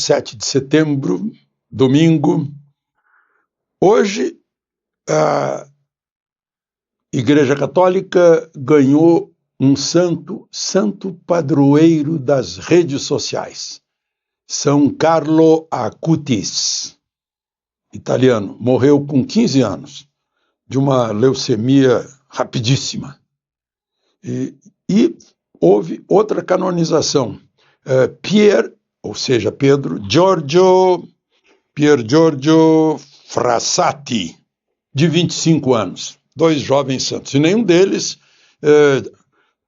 7 de setembro, domingo. Hoje, a Igreja Católica ganhou um santo padroeiro das redes sociais. São Carlo Acutis, italiano, morreu com 15 anos, de uma leucemia rapidíssima. E houve outra canonização. Pedro Pier Giorgio Frassati, de 25 anos, 2 jovens santos, e nenhum deles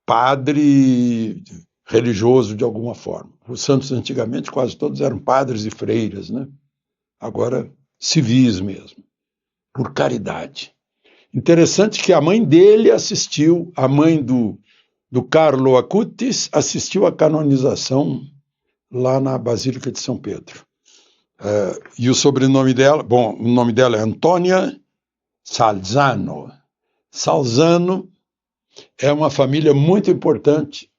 padre religioso de alguma forma. Os santos antigamente quase todos eram padres e freiras, né? Agora civis mesmo, por caridade. Interessante que a mãe dele assistiu, a mãe do Carlo Acutis assistiu à canonização lá na Basílica de São Pedro. E o sobrenome dela, o nome dela é Antônia Salzano. Salzano é uma família muito importante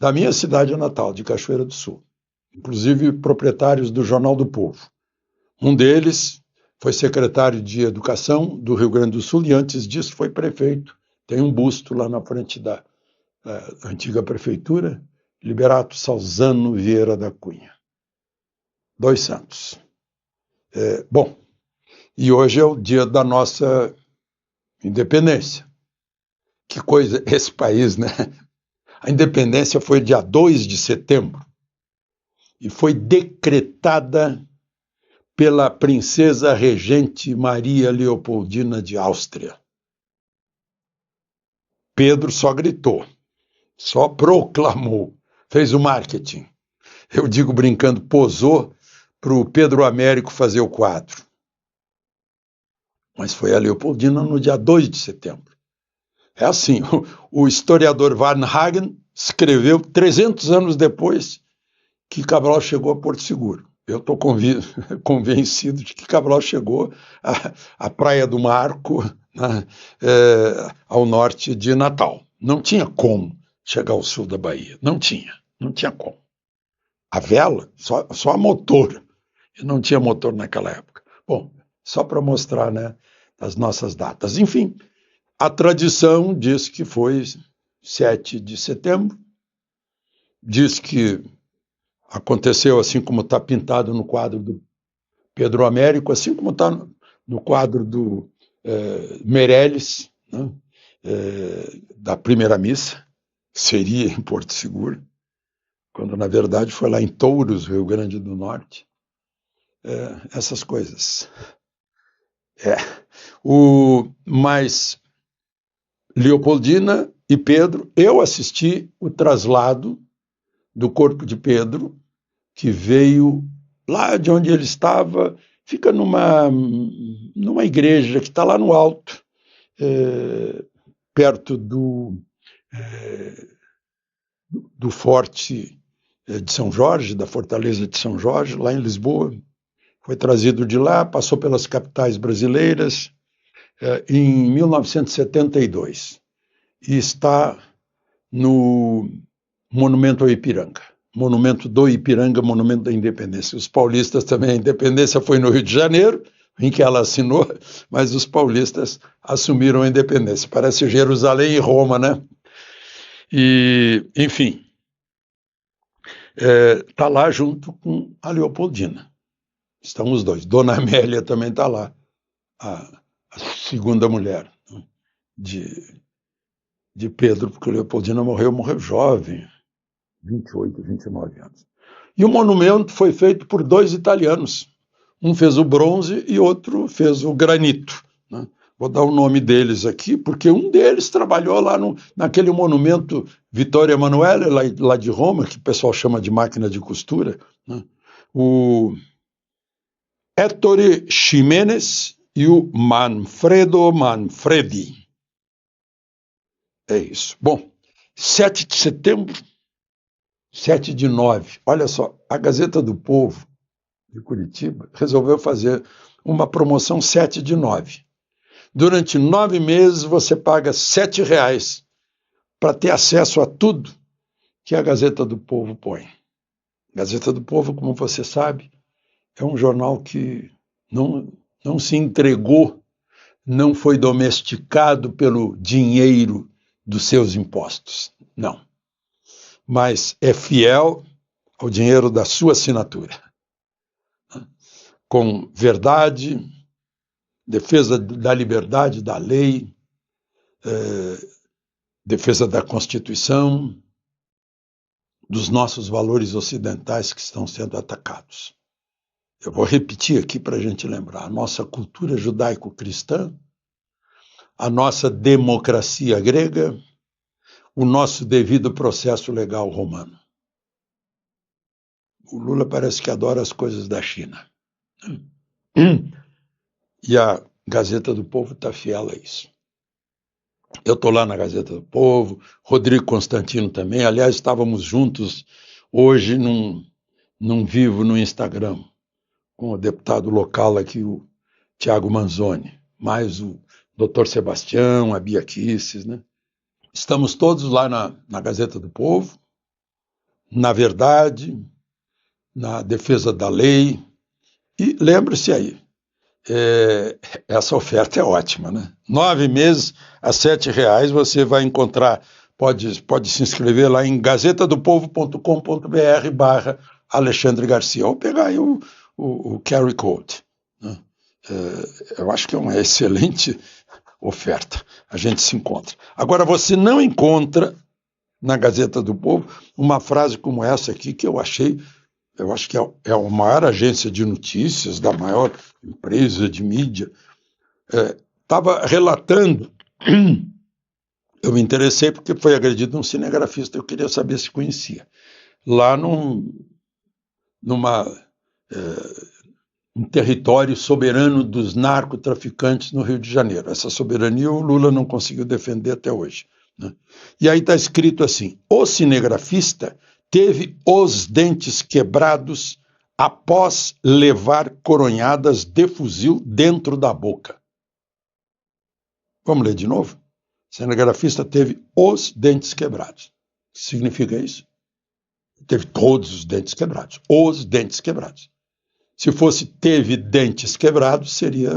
da minha cidade natal, de Cachoeira do Sul. Inclusive proprietários do Jornal do Povo. Um deles foi secretário de Educação do Rio Grande do Sul e antes disso foi prefeito. Tem um busto lá na frente da antiga prefeitura, Liberato Salzano Vieira da Cunha. 2 santos. E hoje é o dia da nossa independência. Que coisa esse país, né? A independência foi dia 2 de setembro e foi decretada pela princesa regente Maria Leopoldina de Áustria. Pedro só gritou, só proclamou, fez o marketing. Eu digo brincando, posou para o Pedro Américo fazer o quadro. Mas foi a Leopoldina no dia 2 de setembro. É assim, o historiador Varnhagen escreveu 300 anos depois que Cabral chegou a Porto Seguro. Eu estou convencido de que Cabral chegou à Praia do Marco, né, ao norte de Natal. Não tinha como chegar ao sul da Bahia. Não tinha como. A vela, só a motor. E não tinha motor naquela época. Bom, só para mostrar, né, as nossas datas. Enfim, a tradição diz que foi 7 de setembro, diz que aconteceu assim como está pintado no quadro do Pedro Américo, assim como está no quadro do Meirelles, né, da primeira missa, que seria em Porto Seguro, quando na verdade foi lá em Touros, Rio Grande do Norte. Essas coisas. Mas Leopoldina e Pedro, eu assisti o traslado do corpo de Pedro, que veio lá de onde ele estava, fica numa igreja que está lá no alto, perto do Forte de São Jorge, da Fortaleza de São Jorge, lá em Lisboa. Foi trazido de lá, passou pelas capitais brasileiras em 1972 e está no Monumento ao Ipiranga. Monumento do Ipiranga, Monumento da Independência. Os paulistas também, a independência foi no Rio de Janeiro, em que ela assinou, mas os paulistas assumiram a independência. Parece Jerusalém e Roma, né? E, enfim, está lá junto com a Leopoldina. Estão os dois. Dona Amélia também está lá, a segunda mulher, né, de Pedro, porque Leopoldina morreu jovem, 28, 29 anos. E o monumento foi feito por 2 italianos. Um fez o bronze e outro fez o granito, né? Vou dar o nome deles aqui, porque um deles trabalhou lá naquele monumento Vittorio Emanuele, lá de Roma, que o pessoal chama de máquina de costura, né? O Ettore Ximenes e o Manfredo Manfredi. É isso. Bom, 7 de setembro, 7 de 9. Olha só, a Gazeta do Povo de Curitiba resolveu fazer uma promoção 7 de 9. Durante 9 meses você paga R$7 para ter acesso a tudo que a Gazeta do Povo põe. Gazeta do Povo, como você sabe, é um jornal que não se entregou, não foi domesticado pelo dinheiro dos seus impostos, não. Mas é fiel ao dinheiro da sua assinatura, com verdade, defesa da liberdade, da lei, defesa da Constituição, dos nossos valores ocidentais que estão sendo atacados. Eu vou repetir aqui para a gente lembrar: a nossa cultura judaico-cristã, a nossa democracia grega, o nosso devido processo legal romano. O Lula parece que adora as coisas da China. E a Gazeta do Povo está fiel a isso. Eu estou lá na Gazeta do Povo, Rodrigo Constantino também. Aliás, estávamos juntos hoje num vivo no Instagram, com o deputado local aqui, o Tiago Manzoni, mais o Dr. Sebastião, a Bia Kisses, né? Estamos todos lá na Gazeta do Povo, na verdade, na defesa da lei. E lembre-se aí, essa oferta é ótima, né? 9 meses a R$7 você vai encontrar, pode se inscrever lá em gazetadopovo.com.br/Alexandre Garcia, ou pegar aí o QR Code, né? Eu acho que é uma excelente oferta. A gente se encontra. Agora, você não encontra na Gazeta do Povo uma frase como essa aqui, que eu acho que é a maior agência de notícias, da maior empresa de mídia. Estava relatando, eu me interessei porque foi agredido um cinegrafista, eu queria saber se conhecia. Lá num território soberano dos narcotraficantes no Rio de Janeiro. Essa soberania o Lula não conseguiu defender até hoje, né? E aí está escrito assim: o cinegrafista teve os dentes quebrados após levar coronhadas de fuzil dentro da boca. Vamos ler de novo? O cinegrafista teve os dentes quebrados. O que significa isso? Teve todos os dentes quebrados. Os dentes quebrados. Se fosse teve dentes quebrados, seria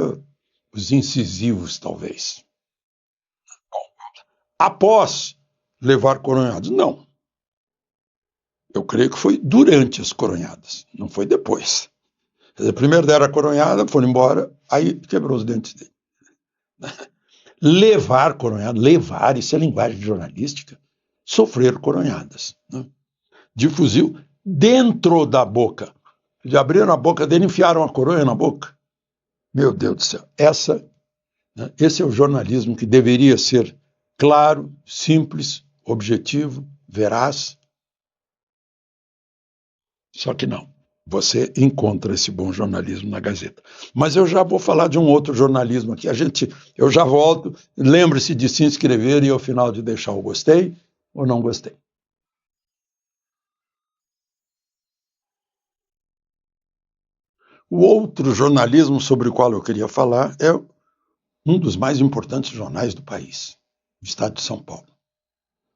os incisivos, talvez. Após levar coronhadas, não. Eu creio que foi durante as coronhadas, não foi depois. Quer dizer, primeiro deram a coronhada, foram embora, aí quebrou os dentes dele. Levar coronhada, levar, isso é linguagem jornalística, sofrer coronhadas, né? De fuzil dentro da boca. Eles abriram a boca dele e enfiaram a coronha na boca. Meu Deus do céu. Esse é o jornalismo que deveria ser claro, simples, objetivo, veraz. Só que não. Você encontra esse bom jornalismo na Gazeta. Mas eu já vou falar de um outro jornalismo aqui. Eu já volto. Lembre-se de se inscrever e ao final de deixar o gostei ou não gostei. O outro jornalismo sobre o qual eu queria falar é um dos mais importantes jornais do país, o Estado de São Paulo.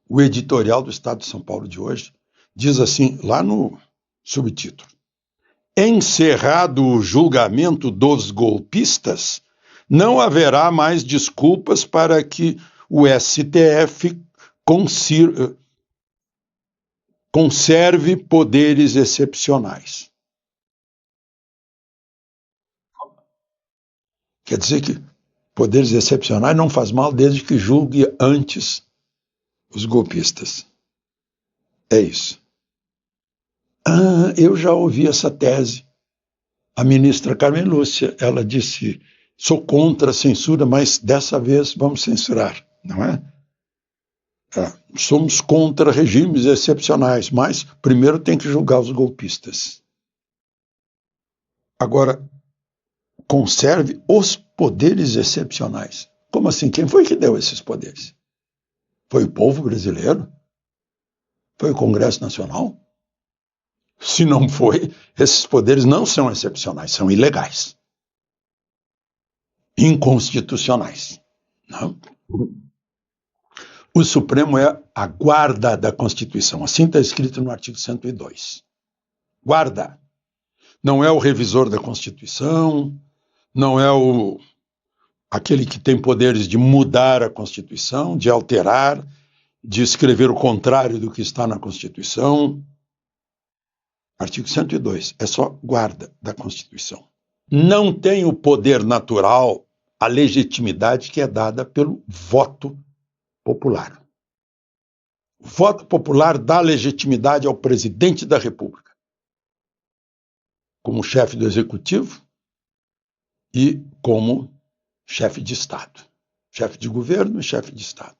O editorial do Estado de São Paulo de hoje diz assim, lá no subtítulo: encerrado o julgamento dos golpistas, não haverá mais desculpas para que o STF conserve poderes excepcionais. Quer dizer que poderes excepcionais não faz mal desde que julgue antes os golpistas. É isso. Eu já ouvi essa tese. A ministra Carmen Lúcia, ela disse: sou contra a censura, mas dessa vez vamos censurar, não é? Somos contra regimes excepcionais, mas primeiro tem que julgar os golpistas. Agora, conserve os poderes excepcionais. Como assim? Quem foi que deu esses poderes? Foi o povo brasileiro? Foi o Congresso Nacional? Se não foi, esses poderes não são excepcionais, são ilegais. Inconstitucionais. Não? O Supremo é a guarda da Constituição. Assim está escrito no artigo 102. guarda. Não é o revisor da Constituição, não é aquele que tem poderes de mudar a Constituição, de alterar, de escrever o contrário do que está na Constituição. Artigo 102, é só guarda da Constituição. Não tem o poder natural, a legitimidade que é dada pelo voto popular. O voto popular dá legitimidade ao presidente da República, como chefe do Executivo e como chefe de Estado, chefe de governo e chefe de Estado.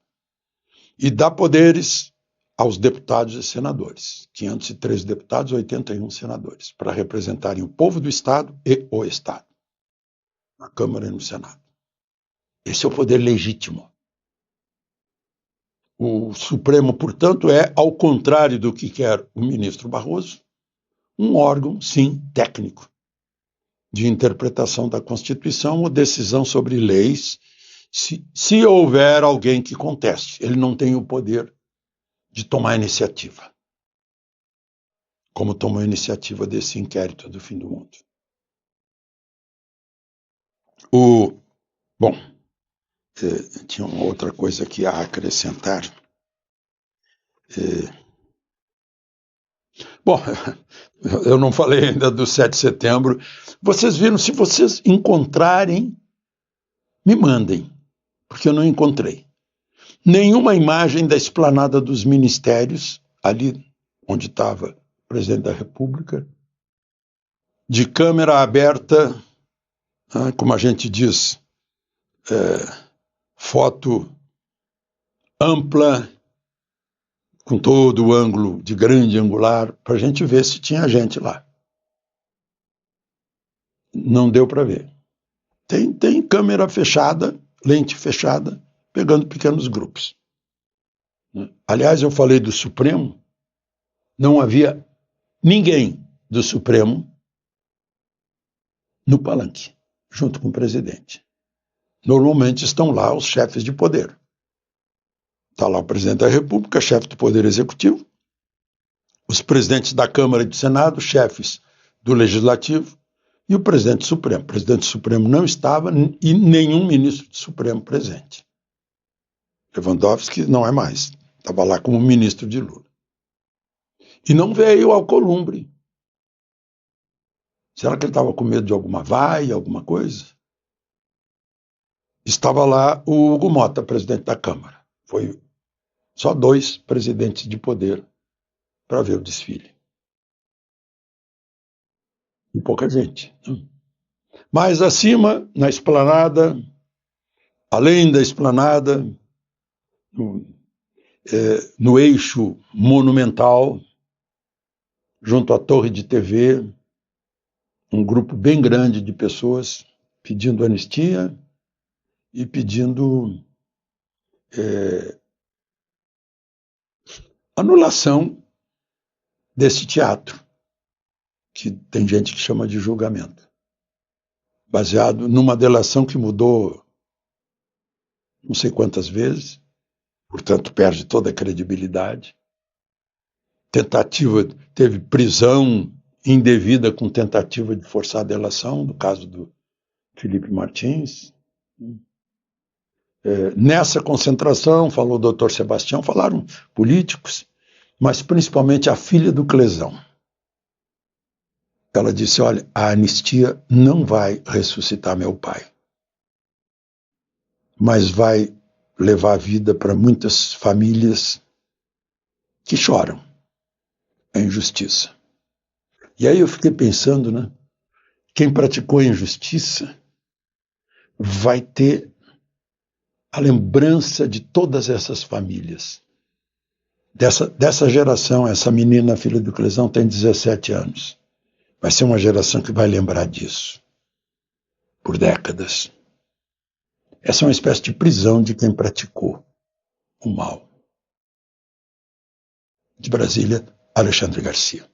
E dá poderes aos deputados e senadores, 503 deputados, 81 senadores, para representarem o povo do Estado e o Estado, na Câmara e no Senado. Esse é o poder legítimo. O Supremo, portanto, é, ao contrário do que quer o ministro Barroso, um órgão, sim, técnico, de interpretação da Constituição ou decisão sobre leis, se houver alguém que conteste. Ele não tem o poder de tomar iniciativa, como tomou a iniciativa desse inquérito do fim do mundo. Bom, tinha uma outra coisa aqui a acrescentar. Bom, eu não falei ainda do 7 de setembro. Vocês viram, se vocês encontrarem, me mandem, porque eu não encontrei. Nenhuma imagem da esplanada dos ministérios, ali onde estava o presidente da República, de câmera aberta, como a gente diz, foto ampla, com todo o ângulo de grande angular, para a gente ver se tinha gente lá. Não deu para ver. Tem câmera fechada, lente fechada, pegando pequenos grupos. Aliás, eu falei do Supremo, não havia ninguém do Supremo no palanque, junto com o presidente. Normalmente estão lá os chefes de poder. Está lá o presidente da República, chefe do Poder Executivo, os presidentes da Câmara e do Senado, chefes do Legislativo, e o presidente Supremo. O presidente Supremo não estava e nenhum ministro do Supremo presente. Lewandowski não é mais, estava lá como ministro de Lula. E não veio Alcolumbre. Será que ele estava com medo de alguma vaia, alguma coisa? Estava lá o Hugo Mota, presidente da Câmara. Foi só 2 presidentes de poder para ver o desfile. E pouca gente. Mais acima, na esplanada, além da esplanada, no eixo monumental, junto à torre de TV, um grupo bem grande de pessoas pedindo anistia e pedindo anulação desse teatro, que tem gente que chama de julgamento, baseado numa delação que mudou não sei quantas vezes, portanto perde toda a credibilidade. Teve prisão indevida com tentativa de forçar a delação, no caso do Felipe Martins. Nessa concentração, falou o doutor Sebastião, falaram políticos, mas principalmente a filha do Clesão. Ela disse, olha, a anistia não vai ressuscitar meu pai, mas vai levar a vida para muitas famílias que choram a injustiça. E aí eu fiquei pensando, né? Quem praticou a injustiça vai ter a lembrança de todas essas famílias. Dessa geração, essa menina, filha do Clesão, tem 17 anos. Vai ser uma geração que vai lembrar disso por décadas. Essa é uma espécie de prisão de quem praticou o mal. De Brasília, Alexandre Garcia.